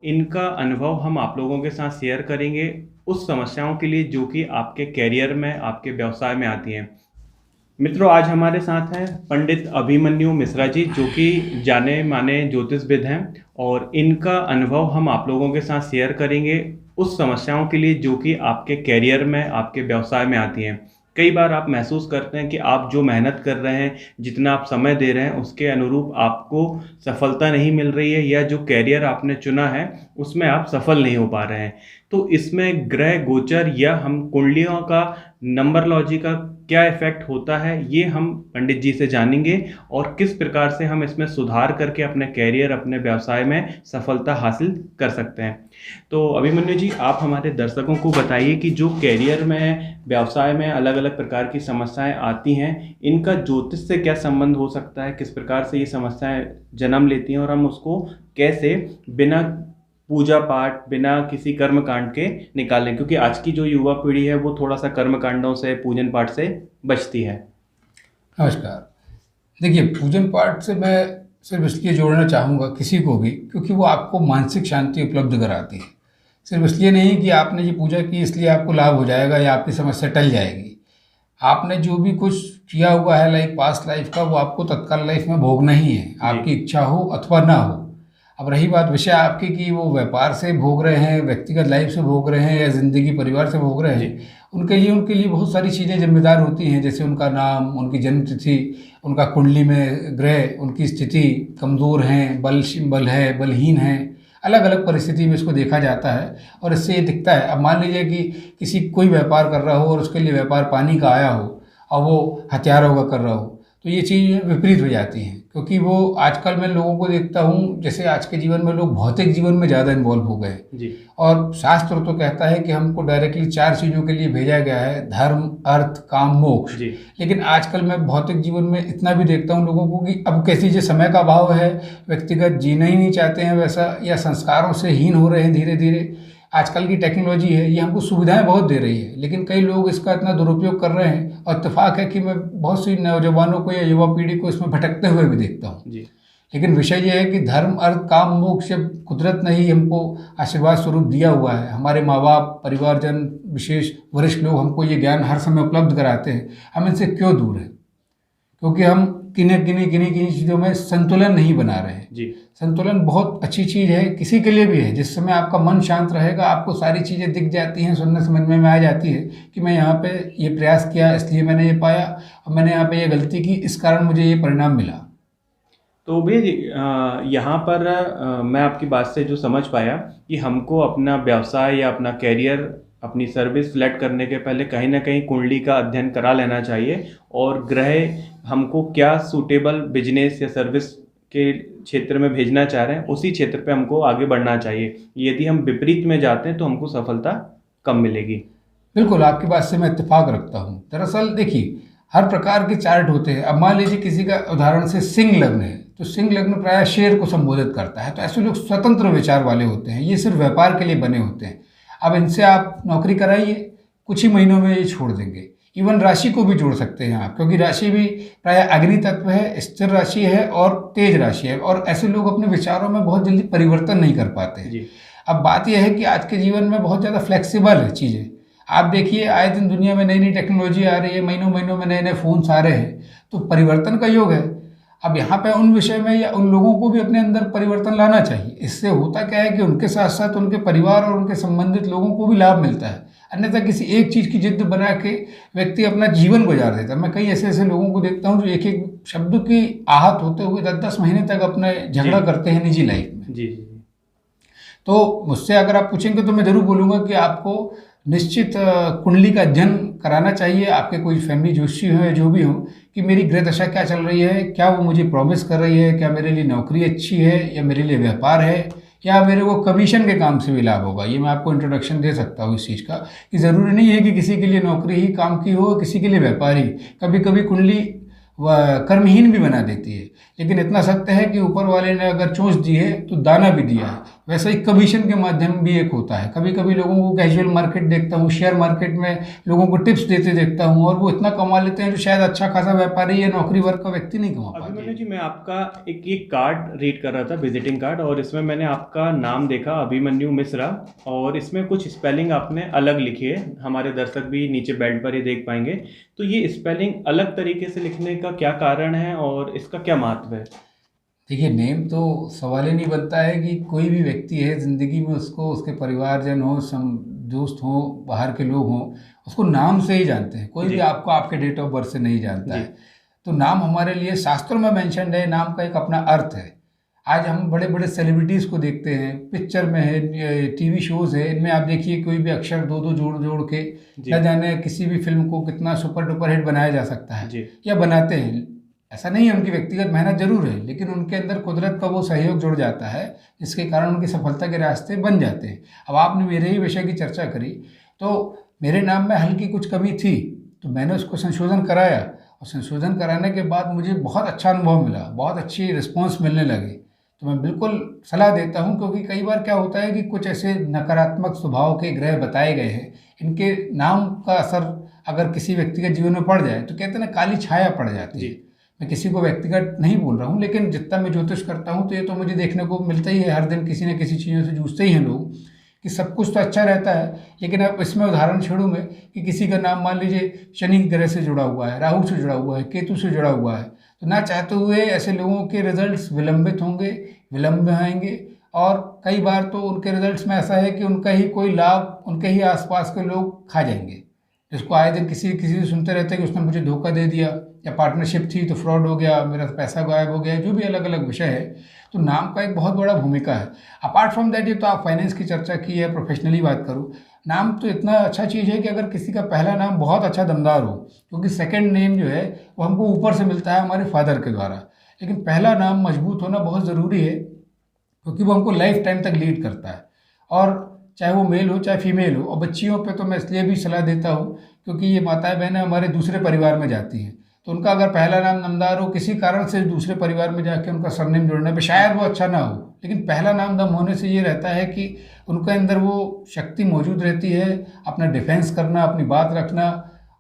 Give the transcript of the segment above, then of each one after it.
इनका अनुभव हम आप लोगों के साथ शेयर करेंगे उस समस्याओं के लिए जो कि आपके करियर में, आपके व्यवसाय में आती हैं। मित्रों, आज हमारे साथ हैं पंडित अभिमन्यु मिश्रा जी, जो कि जाने-माने ज्योतिषविद हैं और इनका अनुभव हम आप लोगों के साथ शेयर करेंगे उस समस्याओं के लिए जो कि आपके करियर में, आपके व्यवसाय में आती हैं। कई बार आप महसूस करते हैं कि आप जो मेहनत कर रहे हैं, जितना आप समय दे रहे हैं, उसके अनुरूप आपको सफलता नहीं मिल रही है या जो करियर आपने चुना है, उसमें आप सफल नहीं हो पा रहे हैं। तो इसमें ग्रह गोचर या हम कुंडलियों का नंबरलॉजी का क्या इफ़ेक्ट होता है, ये हम पंडित जी से जानेंगे और किस प्रकार से हम इसमें सुधार करके अपने करियर, अपने व्यवसाय में सफलता हासिल कर सकते हैं। तो अभिमन्यु जी, आप हमारे दर्शकों को बताइए कि जो करियर में, व्यवसाय में अलग-अलग प्रकार की समस्याएँ आती हैं, इनका ज्योतिष से क्या संबंध हो सकता है? किस प्रकार से ये समस्याएँ जन्म लेती हैं और हम उसको कैसे बिना पूजा पाठ, बिना किसी कर्म कांड के निकालें? क्योंकि आज की जो युवा पीढ़ी है वो थोड़ा-सा कर्म कांडों से, पूजन पाठ से बचती है। नमस्कार। देखिए, पूजन पाठ से मैं सिर्फ इसलिए जोड़ना चाहूँगा किसी को भी, क्योंकि वो आपको मानसिक शांति उपलब्ध कराती है। सिर्फ इसलिए नहीं कि आपने ये पूजा की इसलिए आपको लाभ हो जाएगा या आपकी समस्या टल जाएगी। आपने जो भी कुछ किया हुआ है लाइक पास्ट लाइफ का, वो आपको तत्काल लाइफ में भोगना ही है, आपकी इच्छा हो अथवा ना हो। अब रही बात विषय आपकी कि वो व्यापार से भोग रहे हैं, व्यक्तिगत लाइफ से भोग रहे हैं या ज़िंदगी परिवार से भोग रहे हैं, उनके लिए बहुत सारी चीज़ें जिम्मेदार होती हैं, जैसे उनका नाम, उनकी जन्म तिथि, उनका कुंडली में ग्रह, उनकी स्थिति कमज़ोर हैं, बल है, बलहीन है। अलग अलग परिस्थिति में इसको देखा जाता है और इससे ये दिखता है। अब मान लीजिए कि किसी कोई व्यापार कर रहा हो और उसके लिए व्यापार पानी का आया हो और वो हथियारों का कर रहा हो, तो ये चीज़ विपरीत हो जाती हैं, क्योंकि वो आजकल मैं लोगों को देखता हूँ, जैसे आज के जीवन में लोग भौतिक जीवन में ज़्यादा इन्वॉल्व हो गए जी। और शास्त्र तो कहता है कि हमको डायरेक्टली 4 चीज़ों के लिए भेजा गया है: धर्म, अर्थ, काम, मोक्ष। जी। लेकिन आजकल मैं भौतिक जीवन में इतना भी देखता हूँ लोगों को कि अब कैसी जो समय का अभाव है, व्यक्तिगत जीना ही नहीं चाहते हैं वैसा, या संस्कारों से हीन हो रहे हैं धीरे धीरे। आजकल की टेक्नोलॉजी है, ये हमको सुविधाएं बहुत दे रही है, लेकिन कई लोग इसका इतना दुरुपयोग कर रहे हैं और इत्तेफाक है कि मैं बहुत सी नौजवानों को या युवा पीढ़ी को इसमें भटकते हुए भी देखता हूँ। जी। लेकिन विषय यह है कि धर्म, अर्थ, काम, मोक्ष जब कुदरत ने ही हमको आशीर्वाद स्वरूप दिया हुआ है, हमारे माँ बाप, परिवारजन, विशेष वरिष्ठ लोग हमको ये ज्ञान हर समय उपलब्ध कराते हैं, हम इनसे क्यों दूर हैं? क्योंकि हम किन्हीं चीज़ों में संतुलन नहीं बना रहे हैं। जी। संतुलन बहुत अच्छी चीज़ है, किसी के लिए भी है। जिस समय आपका मन शांत रहेगा, आपको सारी चीज़ें दिख जाती हैं, सुनने समझ में आ जाती है कि मैं यहाँ पे ये प्रयास किया इसलिए मैंने ये पाया, और मैंने यहाँ पे ये गलती की इस कारण मुझे ये परिणाम मिला। तो भैया जी, यहाँ पर मैं आपकी बात से जो समझ पाया कि हमको अपना व्यवसाय या अपना करियर, अपनी सर्विस सेलेक्ट करने के पहले कहीं ना कहीं कुंडली का अध्ययन करा लेना चाहिए और ग्रह हमको क्या सूटेबल बिजनेस या सर्विस के क्षेत्र में भेजना चाह रहे हैं, उसी क्षेत्र पे हमको आगे बढ़ना चाहिए। यदि हम विपरीत में जाते हैं तो हमको सफलता कम मिलेगी। बिल्कुल, आपकी बात से मैं इत्तेफाक रखता हूँ। दरअसल देखिए, हर प्रकार के चार्ट होते हैं। अब मान लीजिए किसी का उदाहरण से सिंह लग्न है, तो सिंह लग्न प्रायः शेर को संबोधित करता है, तो ऐसे लोग स्वतंत्र विचार वाले होते हैं, ये सिर्फ व्यापार के लिए बने होते हैं। अब इनसे आप नौकरी कराइए, कुछ ही महीनों में ये छोड़ देंगे। इवन राशि को भी जोड़ सकते हैं आप, क्योंकि राशि भी प्रायः अग्नि तत्व है, स्थिर राशि है और तेज राशि है, और ऐसे लोग अपने विचारों में बहुत जल्दी परिवर्तन नहीं कर पाते हैं। जी। अब बात यह है कि आज के जीवन में बहुत ज़्यादा फ्लेक्सिबल है चीज़ें। आप देखिए, आए दिन दुनिया में नई नई टेक्नोलॉजी आ रही है, महीनों महीनों में नए नए फ़ोन्स आ रहे हैं, तो परिवर्तन का योग है। अब यहाँ पे उन विषय में या उन लोगों को भी अपने अंदर परिवर्तन लाना चाहिए। इससे होता क्या है कि उनके साथ साथ उनके परिवार और उनके संबंधित लोगों को भी लाभ मिलता है। अन्यथा किसी एक चीज़ की जिद बना के व्यक्ति अपना जीवन गुजार देता है। मैं कई ऐसे ऐसे लोगों को देखता हूँ जो एक एक शब्द की आहत होते हुए 10-10 महीने तक अपने झगड़ा करते हैं निजी लाइफ में। जी। जी। तो मुझसे अगर आप पूछेंगे तो मैं ज़रूर बोलूँगा कि आपको निश्चित कुंडली का अध्ययन कराना चाहिए। आपके कोई फैमिली जोशी हो या जो भी हो, कि मेरी ग्रह दशा क्या चल रही है, क्या वो मुझे प्रॉमिस कर रही है, क्या मेरे लिए नौकरी अच्छी है या मेरे लिए व्यापार है, या मेरे को कमीशन के काम से भी लाभ होगा। ये मैं आपको इंट्रोडक्शन दे सकता हूँ इस चीज़ का, कि ज़रूरी नहीं है कि किसी के लिए नौकरी ही काम की हो, किसी के लिए व्यापार ही। कभी कभी कुंडली कर्महीन भी बना देती है, लेकिन इतना सत्य है कि ऊपर वाले ने अगर चोंच दी है तो दाना भी दिया है। वैसे ही कमीशन के माध्यम भी एक होता है। कभी कभी लोगों को कैजुअल मार्केट देखता हूँ, शेयर मार्केट में लोगों को टिप्स देते देखता हूँ, और वो इतना कमा लेते हैं जो शायद अच्छा खासा व्यापारी या नौकरी वर्ग का व्यक्ति नहीं कमा पाता। अभिमन्यु जी, मैं आपका एक कार्ड रीड कर रहा था, विजिटिंग कार्ड, और इसमें मैंने आपका नाम देखा, अभिमन्यु मिश्रा, और इसमें कुछ स्पेलिंग आपने अलग लिखी है। हमारे दर्शक भी नीचे बेल्ट पर ही देख पाएंगे। तो ये स्पेलिंग अलग तरीके से लिखने का क्या कारण है और इसका क्या महत्व है? देखिए, नेम तो सवाल ही नहीं बनता है कि कोई भी व्यक्ति है ज़िंदगी में, उसको उसके परिवारजन हो, दोस्त हो, बाहर के लोग हों, उसको नाम से ही जानते हैं। कोई भी जी आपको आपके डेट ऑफ बर्थ से नहीं जानता जी है। तो नाम हमारे लिए शास्त्रों में मेंशन्ड है, नाम का एक अपना अर्थ है। आज हम बड़े बड़े सेलिब्रिटीज़ को देखते हैं, पिक्चर में है, टीवी शोज़ है, इनमें आप देखिए कोई भी अक्षर दो दो जोड़ जोड़ के जी न जाने किसी भी फिल्म को कितना सुपर डुपर हिट बनाया जा सकता है, जी या बनाते हैं। ऐसा नहीं है, उनकी व्यक्तिगत मेहनत जरूर है, लेकिन उनके अंदर कुदरत का वो सहयोग जुड़ जाता है जिसके कारण उनकी सफलता के रास्ते बन जाते हैं। अब आपने मेरे ही विषय की चर्चा करी, तो मेरे नाम में हल्की कुछ कमी थी, तो मैंने उसको संशोधन कराया, और संशोधन कराने के बाद मुझे बहुत अच्छा अनुभव मिला, बहुत अच्छी रिस्पॉन्स मिलने लगी। तो मैं बिल्कुल सलाह देता हूँ, क्योंकि कई बार क्या होता है कि कुछ ऐसे नकारात्मक स्वभाव के ग्रह बताए गए हैं, इनके नाम का असर अगर किसी व्यक्ति के जीवन में पड़ जाए तो कहते हैं ना, काली छाया पड़ जाती है। जी मैं किसी को व्यक्तिगत नहीं बोल रहा हूँ, लेकिन जितना मैं ज्योतिष करता हूँ तो ये तो मुझे देखने को मिलता ही है, हर दिन किसी न किसी चीज़ों से जूझते ही हैं लोग, कि सब कुछ तो अच्छा रहता है, लेकिन अब इसमें उदाहरण छेड़ूँ मैं कि किसी का नाम मान लीजिए शनि ग्रह से जुड़ा हुआ है, राहु से जुड़ा हुआ है, केतु से जुड़ा हुआ है, तो ना चाहते हुए ऐसे लोगों के रिजल्ट्स विलंबित होंगे, विलंब आएंगे, और कई बार तो उनके रिजल्ट्स में ऐसा है कि उनका ही कोई लाभ उनके ही आसपास के लोग खा जाएंगे। जिसको आए दिन किसी किसी से सुनते रहते हैं कि उसने मुझे धोखा दे दिया, या पार्टनरशिप थी तो फ्रॉड हो गया, मेरा पैसा गायब हो गया, जो भी अलग अलग विषय है। तो नाम का एक बहुत बड़ा भूमिका है। अपार्ट फ्रॉम दैट, ये तो आप फाइनेंस की चर्चा की है, प्रोफेशनली बात करूँ, नाम तो इतना अच्छा चीज़ है कि अगर किसी का पहला नाम बहुत अच्छा दमदार हो, क्योंकि सेकंड नेम जो है वो हमको ऊपर से मिलता है हमारे फादर के द्वारा, लेकिन पहला नाम मजबूत होना बहुत ज़रूरी है, क्योंकि वो हमको लाइफ टाइम तक लीड करता है। और चाहे वो मेल हो चाहे फीमेल हो, और बच्चियों पे तो मैं इसलिए भी सलाह देता हूँ क्योंकि ये माताएं बहनें हमारे दूसरे परिवार में जाती हैं, तो उनका अगर पहला नाम नमदार हो, किसी कारण से दूसरे परिवार में जाके उनका सरनेम जोड़ने पे शायद वो अच्छा ना हो, लेकिन पहला नाम दम होने से ये रहता है कि उनके अंदर वो शक्ति मौजूद रहती है, अपना डिफेंस करना, अपनी बात रखना,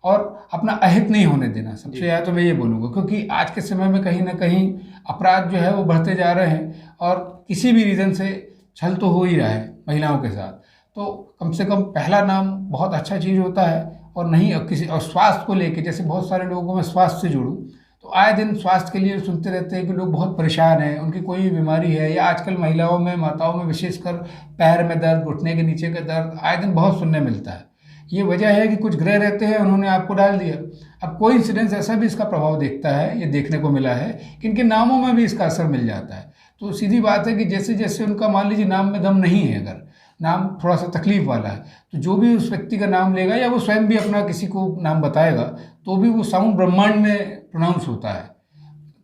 और अपना अहित नहीं होने देना। सबसे ज़्यादा तो मैं ये बोलूँगा, क्योंकि आज के समय में कहीं ना कहीं अपराध जो है वो बढ़ते जा रहे हैं, और किसी भी रीज़न से छल तो हो ही रहा है महिलाओं के साथ। तो कम से कम पहला नाम बहुत अच्छा चीज़ होता है। और नहीं, और किसी और स्वास्थ्य को लेके, जैसे बहुत सारे लोगों को मैं स्वास्थ्य से जुड़ूँ, तो आए दिन स्वास्थ्य के लिए सुनते रहते हैं कि लोग बहुत परेशान हैं, उनकी कोई भी बीमारी है, या आजकल महिलाओं में, माताओं में विशेषकर पैर में दर्द, घुटने के नीचे का दर्द आए दिन बहुत सुनने मिलता है। ये वजह है कि कुछ ग्रह रहते हैं, उन्होंने आपको डाल दिया। अब कोई इंसिडेंस ऐसा भी इसका प्रभाव देखता है, ये देखने को मिला है कि इनके नामों में भी इसका असर मिल जाता है। तो सीधी बात है कि जैसे जैसे उनका मान लीजिए नाम में दम नहीं है, अगर नाम थोड़ा सा तकलीफ वाला है, तो जो भी उस व्यक्ति का नाम लेगा, या वो स्वयं भी अपना किसी को नाम बताएगा, तो भी वो साउंड ब्रह्मांड में प्रोनाउंस होता है।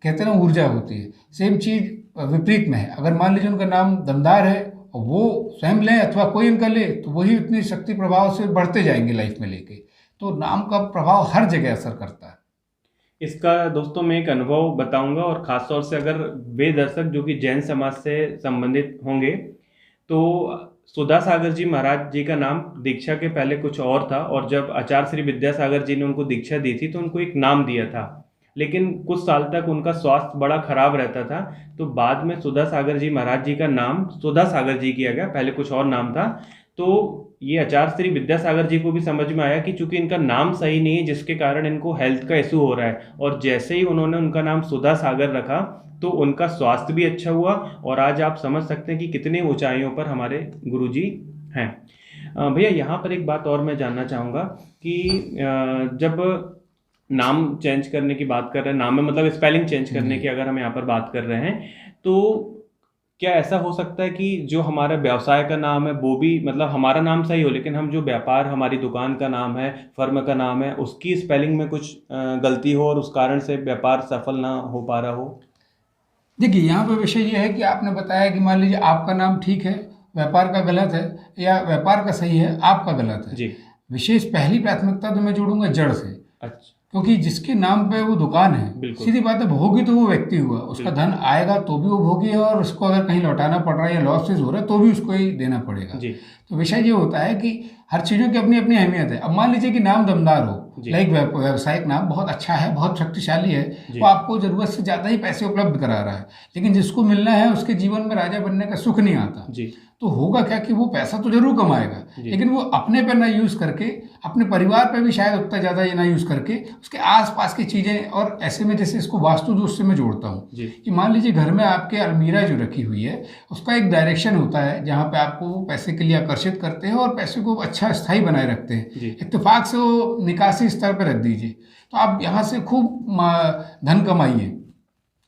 कहते हैं ना, ऊर्जा होती है। सेम चीज़ विपरीत में है, अगर मान लीजिए उनका नाम दमदार है और वो स्वयं लें अथवा कोई उनका ले, तो वही उतनी शक्ति प्रभाव से बढ़ते जाएंगे लाइफ में लेके। तो नाम का प्रभाव हर जगह असर करता है। इसका दोस्तों मैं एक अनुभव बताऊंगा, और ख़ास तौर से अगर वे दर्शक जो कि जैन समाज से संबंधित होंगे, तो सुधा सागर जी महाराज जी का नाम दीक्षा के पहले कुछ और था, और जब आचार्य श्री विद्यासागर जी ने उनको दीक्षा दी थी तो उनको एक नाम दिया था, लेकिन कुछ साल तक उनका स्वास्थ्य बड़ा खराब रहता था। तो बाद में सुधा सागर जी महाराज जी का नाम सुधा सागर जी किया गया, पहले कुछ और नाम था। तो ये आचार्य श्री विद्यासागर जी को भी समझ में आया कि चूंकि इनका नाम सही नहीं है, जिसके कारण इनको हेल्थ का इशू हो रहा है, और जैसे ही उन्होंने उनका नाम सुधा सागर रखा तो उनका स्वास्थ्य भी अच्छा हुआ, और आज आप समझ सकते हैं कि कितनी ऊंचाइयों पर हमारे गुरुजी हैं। भैया, यहाँ पर एक बात और मैं जानना चाहूँगा कि जब नाम चेंज करने की बात कर रहे हैं, नाम में मतलब स्पेलिंग चेंज करने की अगर हम यहाँ पर बात कर रहे हैं, तो क्या ऐसा हो सकता है कि जो हमारा व्यवसाय का नाम है वो भी, मतलब हमारा नाम सही हो, लेकिन हम जो व्यापार, हमारी दुकान का नाम है, फर्म का नाम है, उसकी स्पेलिंग में कुछ गलती हो और उस कारण से व्यापार सफल ना हो पा रहा हो? देखिए, यहाँ पे विषय ये है कि आपने बताया कि मान लीजिए आपका नाम ठीक है, व्यापार का गलत है, या व्यापार का सही है, आपका गलत है। जी। विशेष पहली प्राथमिकता तो मैं जोड़ूंगा जड़ से। अच्छा। क्योंकि जिसके नाम पे वो दुकान है, बिल्कुल। सीधी बात है, भोगी तो वो व्यक्ति हुआ, उसका धन आएगा तो भी वो भोगी है, और उसको अगर कहीं लौटाना पड़ रहा है या लॉसेज हो रहा है तो भी उसको ही देना पड़ेगा। जी तो विषय ये होता है कि हर चीज़ों की अपनी अपनी अहमियत है। अब मान लीजिए कि नाम दमदार हो, जी। लाइक व्यावसायिक नाम बहुत अच्छा है, बहुत शक्तिशाली है, जी। वो आपको ज़रूरत से ज़्यादा ही पैसे उपलब्ध करा रहा है, लेकिन जिसको मिलना है उसके जीवन में राजा बनने का सुख नहीं आता। जी तो होगा क्या कि वो पैसा तो जरूर कमाएगा, जी। लेकिन वो अपने पे ना यूज़ करके, अपने परिवार पे भी शायद उतना ज़्यादा ये ना यूज़ करके, उसके आसपास की चीज़ें, और ऐसे में जैसे इसको वास्तु दोष से मैं जोड़ता हूँ जी कि मान लीजिए घर में आपके अलमीरा जो रखी हुई है, उसका एक डायरेक्शन होता है जहाँ पे आपको वो पैसे के लिए आकर्षित करते हैं और पैसे को अच्छा स्थायी बनाए रखते हैं। जी इत्तेफाक से वो निकासी स्तर पर रख दीजिए, तो आप यहाँ से खूब धन कमाइए,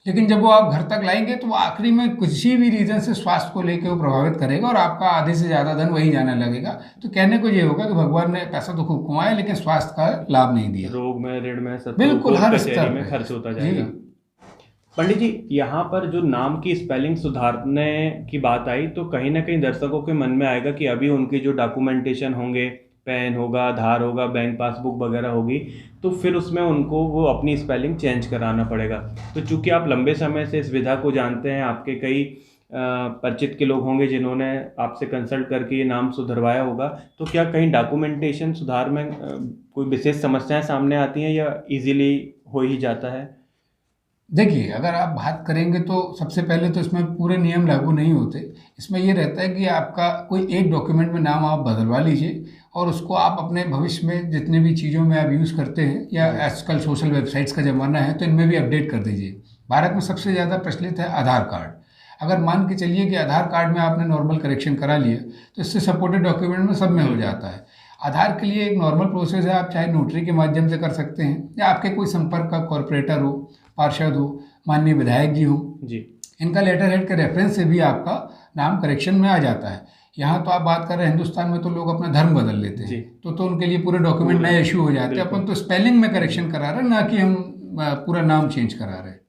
लेकिन जब वो आप घर तक लाएंगे तो वो आखिरी में किसी भी रीज़न से स्वास्थ्य को लेकर वो प्रभावित करेगा और आपका आधे से ज़्यादा धन वहीं जाने लगेगा। तो कहने को ये होगा कि भगवान ने पैसा तो खूब कमाया, लेकिन स्वास्थ्य का लाभ नहीं दिया। रोग में, ऋण में, शत्रु बिल्कुल, कोर्ट हर कचहरी स्तर में पे। खर्च होता जी। जाएगा। पंडित जी, यहाँ पर जो नाम की स्पेलिंग सुधारने की बात आई तो कहीं ना कहीं दर्शकों के मन में आएगा कि अभी उनकी जो डॉक्यूमेंटेशन होंगे, पैन होगा, आधार होगा, बैंक पासबुक वगैरह होगी, तो फिर उसमें उनको वो अपनी स्पेलिंग चेंज कराना पड़ेगा। तो चूंकि आप लंबे समय से इस विधा को जानते हैं, आपके कई परिचित के लोग होंगे जिन्होंने आपसे कंसल्ट करके ये नाम सुधरवाया होगा, तो क्या कहीं डॉक्यूमेंटेशन सुधार में कोई विशेष समस्याएं सामने आती हैं या इजीली हो ही जाता है? देखिए, अगर आप बात करेंगे तो सबसे पहले तो इसमें पूरे नियम लागू नहीं होते। इसमें ये रहता है कि आपका कोई एक डॉक्यूमेंट में नाम आप बदलवा लीजिए और उसको आप अपने भविष्य में जितने भी चीज़ों में आप यूज़ करते हैं, या आजकल सोशल वेबसाइट्स का ज़माना है तो इनमें भी अपडेट कर दीजिए। भारत में सबसे ज़्यादा प्रचलित है आधार कार्ड। अगर मान के चलिए कि आधार कार्ड में आपने नॉर्मल करेक्शन करा लिया तो इससे सपोर्टेड डॉक्यूमेंट में सब में हो जाता है। आधार के लिए एक नॉर्मल प्रोसेस है, आप चाहे नोटरी के माध्यम से कर सकते हैं या आपके कोई संपर्क का कॉरपोरेटर हो, पार्षद हो, माननीय विधायक जी हो, जी इनका लेटर हेड के रेफरेंस से भी आपका नाम करेक्शन में आ जाता है। यहाँ तो आप बात कर रहे हैं हिंदुस्तान में तो लोग अपना धर्म बदल लेते जी। हैं, तो उनके लिए पूरे डॉक्यूमेंट नए इशू हो जाते हैं। अपन तो स्पेलिंग में करेक्शन करा रहे हैं, ना कि हम पूरा नाम चेंज करा रहे हैं।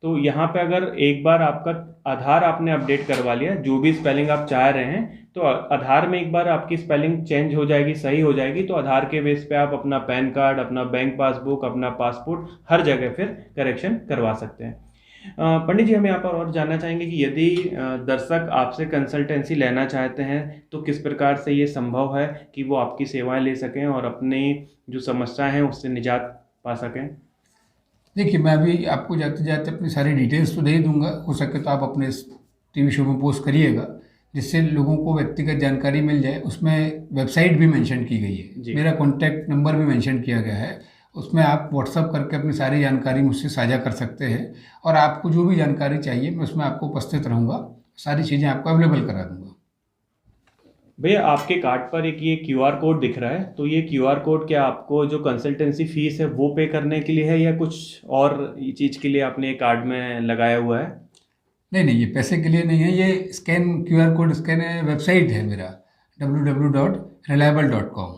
तो यहाँ पे अगर एक बार आपका आधार आपने अपडेट करवा लिया, जो भी स्पेलिंग आप चाह रहे हैं, तो आधार में एक बार आपकी स्पेलिंग चेंज हो जाएगी, सही हो जाएगी, तो आधार के बेस पे आप अपना पैन कार्ड, अपना बैंक पासबुक, अपना पासपोर्ट हर जगह फिर करेक्शन करवा सकते हैं। पंडित जी, हम यहाँ पर और जानना चाहेंगे कि यदि दर्शक आपसे कंसल्टेंसी लेना चाहते हैं तो किस प्रकार से ये संभव है कि वो आपकी सेवाएं ले सकें और अपनी जो समस्या है उससे निजात पा सकें? देखिए, मैं अभी आपको जाते जाते अपनी सारी डिटेल्स तो दे ही दूंगा, हो सके तो आप अपने टीवी शो में पोस्ट करिएगा जिससे लोगों को व्यक्तिगत जानकारी मिल जाए। उसमें वेबसाइट भी मेंशन की गई है, मेरा कॉन्टैक्ट नंबर भी मेंशन किया गया है, उसमें आप व्हाट्सअप करके अपनी सारी जानकारी मुझसे साझा कर सकते हैं और आपको जो भी जानकारी चाहिए मैं उसमें आपको उपस्थित रहूँगा, सारी चीज़ें आपको अवेलेबल करा दूँगा। भैया, आपके कार्ड पर एक ये क्यूआर कोड दिख रहा है, तो ये क्यूआर कोड क्या आपको जो कंसल्टेंसी फीस है वो पे करने के लिए है या कुछ और चीज़ के लिए आपने कार्ड में लगाया हुआ है? नहीं नहीं, ये पैसे के लिए नहीं है, ये स्कैन QR कोड स्कैन है, वेबसाइट है मेरा www.reliable.com।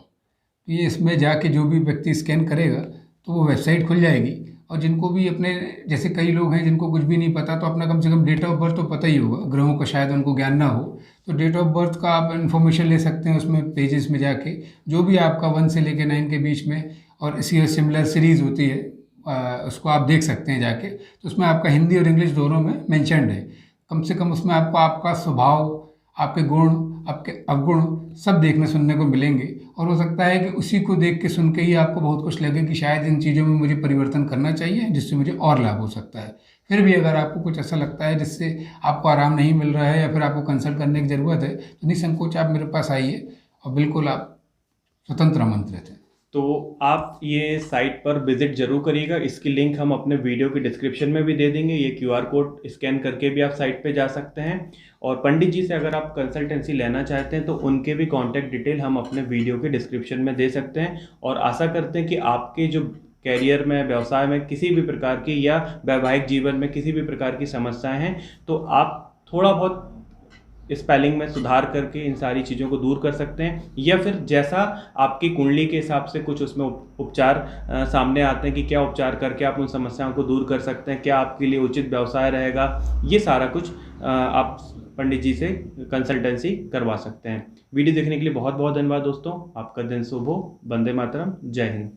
तो ये इसमें जाके जो भी व्यक्ति स्कैन करेगा तो वो वेबसाइट खुल जाएगी, और जिनको भी अपने जैसे कई लोग हैं जिनको कुछ भी नहीं पता, तो अपना कम से कम डेट ऑफ बर्थ तो पता ही होगा, ग्रहों का शायद उनको ज्ञान ना हो, तो डेट ऑफ बर्थ का आप इन्फॉर्मेशन ले सकते हैं उसमें पेजेस में जाके, जो भी आपका 1 से लेकर 9 के बीच में और इसी सिमिलर सीरीज़ होती है, उसको आप देख सकते हैं जाके। तो उसमें आपका हिंदी और इंग्लिश दोनों में मेंशन्ड है। कम से कम उसमें आपको आपका स्वभाव, आपके गुण, आपके अवगुण सब देखने सुनने को मिलेंगे, और हो सकता है कि उसी को देख के सुन के ही आपको बहुत कुछ लगे कि शायद इन चीज़ों में मुझे परिवर्तन करना चाहिए जिससे मुझे और लाभ हो सकता है। फिर भी अगर आपको कुछ ऐसा लगता है जिससे आपको आराम नहीं मिल रहा है या फिर आपको कंसल्ट करने की ज़रूरत है, तो निसंकोच आप मेरे पास आइए और बिल्कुल आप स्वतंत्र आमंत्रित हैं। तो आप ये साइट पर विजिट जरूर करिएगा, इसकी लिंक हम अपने वीडियो की डिस्क्रिप्शन में भी दे देंगे। ये क्यूआर कोड स्कैन करके भी आप साइट पे जा सकते हैं, और पंडित जी से अगर आप कंसल्टेंसी लेना चाहते हैं तो उनके भी कॉन्टैक्ट डिटेल हम अपने वीडियो के डिस्क्रिप्शन में दे सकते हैं। और आशा करते हैं कि आपके जो कैरियर में, व्यवसाय में किसी भी प्रकार की या वैवाहिक जीवन में किसी भी प्रकार की समस्याएं हैं तो आप थोड़ा बहुत स्पेलिंग में सुधार करके इन सारी चीज़ों को दूर कर सकते हैं, या फिर जैसा आपकी कुंडली के हिसाब से कुछ उसमें उपचार सामने आते हैं कि क्या उपचार करके आप उन समस्याओं को दूर कर सकते हैं, क्या आपके लिए उचित व्यवसाय रहेगा, ये सारा कुछ आप पंडित जी से कंसल्टेंसी करवा सकते हैं। वीडियो देखने के लिए बहुत बहुत धन्यवाद दोस्तों। आपका दिन शुभ हो। वंदे मातरम। जय हिंद।